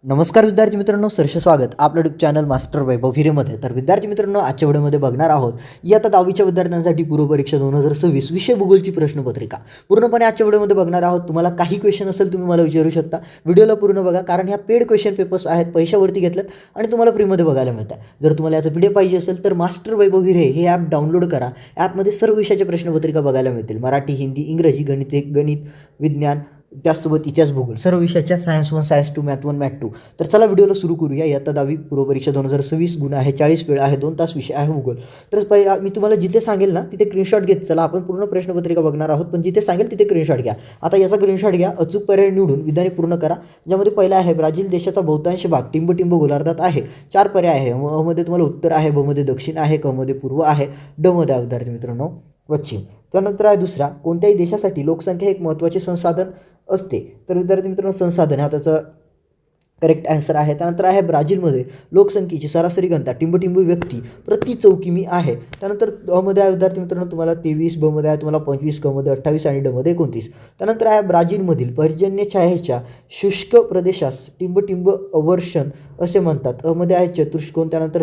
नमस्कार विद्यार्थी मित्रांनो, सरसे स्वागत आपलं यूट्यूब चॅनल मास्टर वैभव हिरेमध्ये. तर विद्यार्थी मित्रांनो, आजच्या व्हिडिओमध्ये बघणार आहोत इयत्ता 10वीच्या विद्यार्थ्यांसाठी पूर्वपरीक्षा 2026 विषय भूगोलची प्रश्नपत्रिका. पूर्णपणे आजच्या व्हिडिओमध्ये बघणार आहोत. तुम्हाला काही क्वेश्चन असेल तुम्ही मला विचारू शकता. व्हिडिओला पूर्ण बघा, कारण ह्या पेड क्वेश्चन पेपर्स आहेत, पैशावरती घेतलेत आणि तुम्हाला फ्रीमध्ये बघायला मिळतात. जर तुम्हाला याचं व्हिडिओ पाहिजे असेल तर मास्टर वैभव हिरे हे ॲप डाउनलोड करा. ॲपमध्ये सर्व विषयाच्या प्रश्नपत्रिका बघायला मिळतील. मराठी, हिंदी, इंग्रजी, गणित, विज्ञान, त्याचसोबत इतिहास, भूगोल, सर्व विषयाच्या सायन्स 1, सायन्स 2, मॅथ 1, मॅथ 2. तर चला व्हिडिओला सुरू करूया. इयत्ता 10वी पूर्वपरीक्षा 2026 गुण आहे, 40 वेळ आहे, 2 तास विषय आहे भूगोल. तर मी तुम्हाला जिथे सांगेल ना तिथे स्क्रीनशॉट घेत चला. आपण पूर्ण प्रश्नपत्रिका बघणार आहोत, पण जिथे सांगेल तिथे स्क्रीनशॉट घ्या. आता याचा स्क्रीनशॉट घ्या, अचूक पर्याय निवडून विधाने पूर्ण करा. ज्यामध्ये पहिला आहे ब्राझील देशाचा बहुतांश भाग टिंब गोलार्धात आहे. 4 पर्याय आहे. अ मध्ये तुम्हाला उत्तर आहे, ब मध्ये दक्षिण आहे, क मध्ये पूर्व आहे, ड मध्ये विद्यार्थी मित्रांनो पश्चिम. त्यानंतर आहे दुसरा, कोणत्याही देशासाठी लोकसंख्या एक महत्त्वाचे संसाधन असते. तर विद्यार्थी मित्रांनो संसाधन हा त्याचा करेक्ट आन्सर आहे. त्यानंतर आहे ब्राझीलमध्ये लोकसंख्येची सरासरी घनता टिंब व्यक्ती प्रति चौकिमी आहे. त्यानंतर अ मध्ये आहे विद्यार्थी मित्रांनो तुम्हाला 23, ब मध्ये आहे तुम्हाला 25, क मध्ये 28 आणि ड मध्ये 29. त्यानंतर आहे ब्राझीलमधील पर्जन्य छायेच्या शुष्क प्रदेशास टिंब अवर्षण असे म्हणतात. अ मध्ये आहे चतुष्कोण, त्यानंतर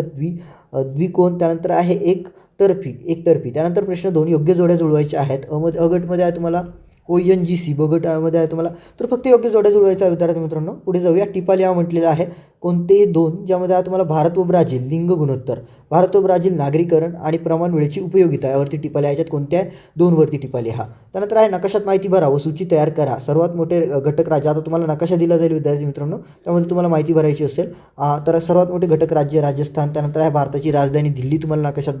द्विकोण, त्यानंतर आहे एकतर्फी. त्यानंतर प्रश्न 2 योग्य जोड्या जुळवायच्या आहेत. अ गटमध्ये आहे तुम्हाला ONGC, ब गटामध्ये आहे तुम्हाला तर फक्त योग्य जोड्या जुळवायच्या आहे विद्यार्थी मित्रांनो. पुढे जाऊया. टिपालिया म्हटलेलं आहे कोणतेही 2, ज्यामध्ये आहे तुम्हाला भारत व ब्राझील लिंग गुणोत्तर, भारत व ब्राझील नागरीकरण आणि प्रमाण वेळेची उपयोगिता यावरती टिपाली याच्यात कोणत्या 2 वरती टिपाली हा. त्यानंतर आहे नकाशात माहिती भरा व सूची तयार करा. सर्वात मोठे घटक राज्य. आता तुम्हाला नकाशा दिला जाईल विद्यार्थी मित्रांनो, त्यामध्ये तुम्हाला माहिती भरायची असेल. तर सर्वात मोठे घटक राज्य राजस्थान. त्यानंतर आहे भारताची राजधानी दिल्ली तुम्हाला नकाशात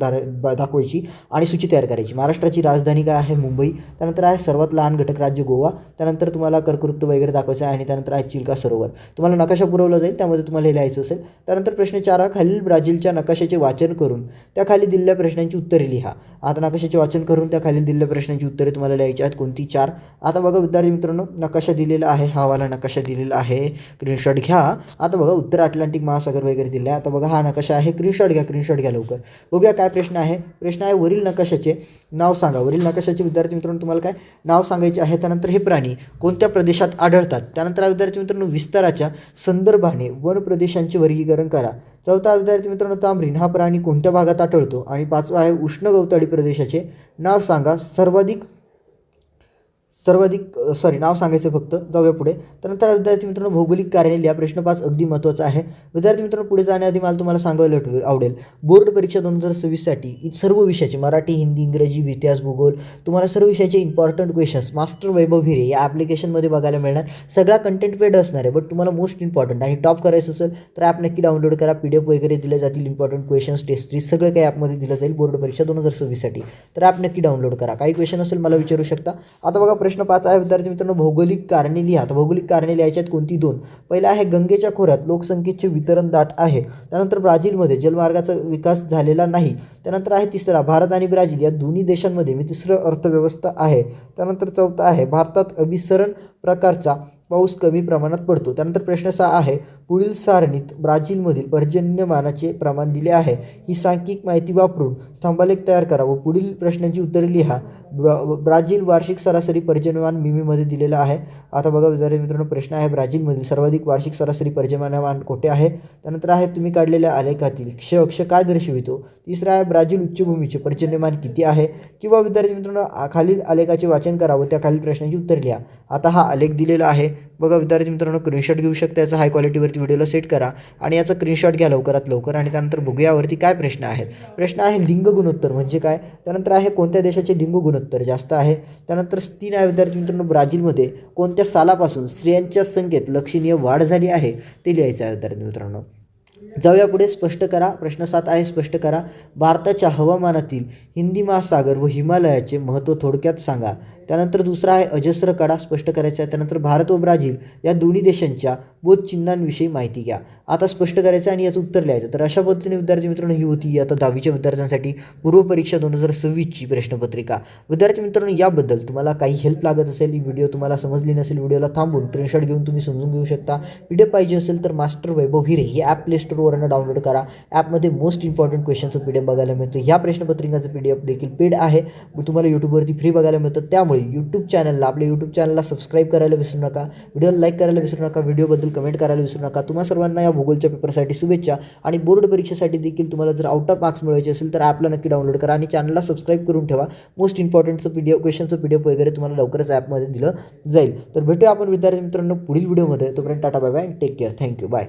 दाखवायची आणि सूची तयार करायची. महाराष्ट्राची राजधानी काय आहे? मुंबई. त्यानंतर आहे सर्वात लहान घटक राज्य गोवा. त्यानंतर तुम्हाला कर्कवृत्त वगैरे दाखवायचं आहे आणि त्यानंतर आहे चिल्का सरोवर. तुम्हाला नकाशा पुरवला जाईल, त्यामध्ये तुम्हाला हे लिहायचं असेल. त्यानंतर प्रश्न 4 खालील ब्राझीलच्या नकाशाचे वाचन करून त्या खाली दिलेल्या प्रश्नांची उत्तरे लिहा. आता नकाशाचे वाचन करून त्या खाली दिलेल्या प्रश्नांची उत्तरे तुम्हाला लिहायची आहेत. कोणती? 4. आता बघा विद्यार्थी मित्रांनो, नकाशा दिलेला आहे, हा वाला नकाशा दिलेला आहे, स्क्रीनशॉट घ्या. आता बघा उत्तर अटलांटिक महासागर वगैरे दिले आहे. आता बघा हा नकाशा आहे, स्क्रीनशॉट घ्या लवकर. बघूया काय प्रश्न आहे. प्रश्न आहे वरील नकाशाचे नाव सांगा. वरील नकाशाचे विद्यार्थी मित्रांनो तुम्हाला काय नाव सांगायचे आहे. त्यानंतर हे प्राणी कोणत्या प्रदेशात आढळतात. त्यानंतर विद्यार्थी मित्रांनो विस्ताराच्या संदर्भाने वन प्रदेशांचे वर्गीकरण करा. चौथा विद्यार्थी मित्रांनो तांबरीन हा प्राणी कोणत्या भागात आढळतो. आणि 5वा आहे उष्ण गवताळी प्रदेशाचे नाव सांगा. नाव सांगायचं फक्त. जाऊया पुढे. त्यानंतर विद्यार्थी मित्रांनो भौगोलिक कारणे लिहा. प्रश्न 5 अगदी महत्त्वाचा आहे विद्यार्थी मित्रांनो. पुढे जाण्याआधी मला तुम्हाला सांगायला आवडेल, बोर्ड परीक्षा 2026 साठी सर्व विषयाचे मराठी, हिंदी, इंग्रजी, इतिहास, भूगोल तुम्हाला सर्व विषयाचे इम्पॉर्टंट क्वेश्चन्स मास्टर वैभव हिरे या ॲप्लिकेशनमध्ये बघायला मिळणार. सगळा कंटेंट पेड असणार आहे, बट तुम्हाला मोस्ट इम्पॉर्टंट आणि टॉप करायचं असेल तर ॲप नक्की डाउनलोड करा. PDF वगैरे दिले जातील, इम्पॉर्टंट क्वेश्चन्स, टेस्ट सीरीज सगळं काही ॲपमध्ये दिलं जाईल बोर्ड परीक्षा 2026 साठी. तर ॲप नक्की डाउनलोड करा. काही क्वेश्चन असेल मला विचारू शकता. आता बघा प्रश्न 5 आहे विद्यार्थी मित्रांनो भौगोलिक कारणे लिहा. तर भौगोलिक कारणे लिहायची आहेत कोणती? 2. पहिला आहे गंगेच्या खोऱ्यात लोकसंख्येचे वितरण दाट आहे. त्यानंतर ब्राझीलमध्ये जलमार्गाचा विकास झालेला नाही. त्यानंतर आहे तिसरा, भारत आणि ब्राझील या दोन्ही देशांमध्ये मिश्र अर्थव्यवस्था आहे. त्यानंतर चौथा आहे भारतात अभिसरण प्रकारचा पाऊस कमी प्रमाणात पडतो. त्यानंतर प्रश्न 6 आहे पुढील सारणीत ब्राझीलमधील पर्जन्यमानाचे प्रमाण दिले आहे. ही सांख्यिक माहिती वापरून स्तंभालेख तयार करा व पुढील प्रश्नांची उत्तरे लिहा. ब्राझील वार्षिक सरासरी पर्जन्यमान मिमीमध्ये दिलेलं आहे. आता बघा विद्यार्थी मित्रांनो प्रश्न आहे ब्राझीलमधील सर्वाधिक वार्षिक सरासरी पर्जन्यमान कोठे आहे. त्यानंतर आहे तुम्ही काढलेल्या आलेखातील अक्ष काय दर्शवितो. तिसरा आहे ब्राझील उच्चभूमीचे पर्जन्यमान किती आहे. किंवा विद्यार्थी मित्रांनो खालील आलेखाचे वाचन करा व त्या खालील प्रश्नांची उत्तरे लिहा. आता हा आलेख दिलेला आहे बघा विद्यार्थी मित्रांनो, स्क्रीनशॉट घेऊ शकता. याचा हाय क्वालिटीवरती व्हिडिओला सेट करा आणि याचा स्क्रीनशॉट घ्या लवकरात लवकर. आणि त्यानंतर बघूया यावरती काय प्रश्न आहेत. प्रश्न आहे लिंग गुणोत्तर म्हणजे काय. त्यानंतर आहे कोणत्या देशाचे लिंग गुणोत्तर जास्त आहे. त्यानंतर 3 आहे विद्यार्थी मित्रांनो ब्राझीलमध्ये कोणत्या सालापासून स्त्रियांच्या संख्येत लक्षणीय वाढ झाली आहे ते लिहायचं आहे विद्यार्थी मित्रांनो. जाऊया पुढे. स्पष्ट करा. प्रश्न 7 आहे स्पष्ट करा. भारताच्या हवामानातील हिंदी महासागर व हिमालयाचे महत्त्व थोडक्यात सांगा. त्यानंतर दुसरा आहे अजस्र कडा स्पष्ट करायचा आहे. त्यानंतर भारत व ब्राझील या दोन्ही देशांच्या बोधचिन्हांविषयी माहिती घ्या. आता स्पष्ट करायचं आणि याचं उत्तर लिहायचं. तर अशा पद्धतीने विद्यार्थी मित्रांनो ही होती आता 10वीच्या विद्यार्थ्यांसाठी पूर्वपरीक्षा 2026ची प्रश्नपत्रिका. विद्यार्थी मित्रांनो याबद्दल तुम्हाला काही हेल्प लागत असेल, ही व्हिडिओ तुम्हाला समजली नसेल, व्हिडिओला थांबून स्क्रीनशॉट घेऊन तुम्ही समजून घेऊ शकता. PDF पाहिजे असेल तर मास्टर वैभव हिरे ही ॲप प्ले स्टोरवर पोरांना डाउनलोड करा. ॲपमध्ये मोस्ट इम्पॉर्टंट क्वेश्चनचं PDF बघायला मिळतं. ह्या प्रश्नपत्रिकाचं PDF देखील पेड आहे, तुम्हाला यूट्यूबवरती फ्री बघायला मिळतं. त्यामुळे आपल्या यूट्यूब चॅनलला सबस्क्राईब करायला विसरू नका, व्हिडिओला लाईक करायला विसरू नका, व्हिडिओबद्दल कमेंट करायला विसरू नका. तुम्हा सर्वांना या भूगोलच्या पेपरसाठी शुभेच्छा आणि बोर्ड परीक्षेसाठी देखील तुम्हाला जर आउट ऑफ मार्क्स मिळवायचे असेल तर ॲपला नक्की डाउनलोड करा आणि चॅनलला सबस्क्राईब करून ठेवा. मोस्ट इम्पॉर्टंटचं क्वेश्चनचं PDF वगैरे तुम्हाला लवकरच ॲपमध्ये दिलं जाईल. तर भेटूया आपण विद्यार्थी मित्रांनो पुढील व्हिडिओमध्ये. तोपर्यंत tata bye bye, take care, thank you, bye.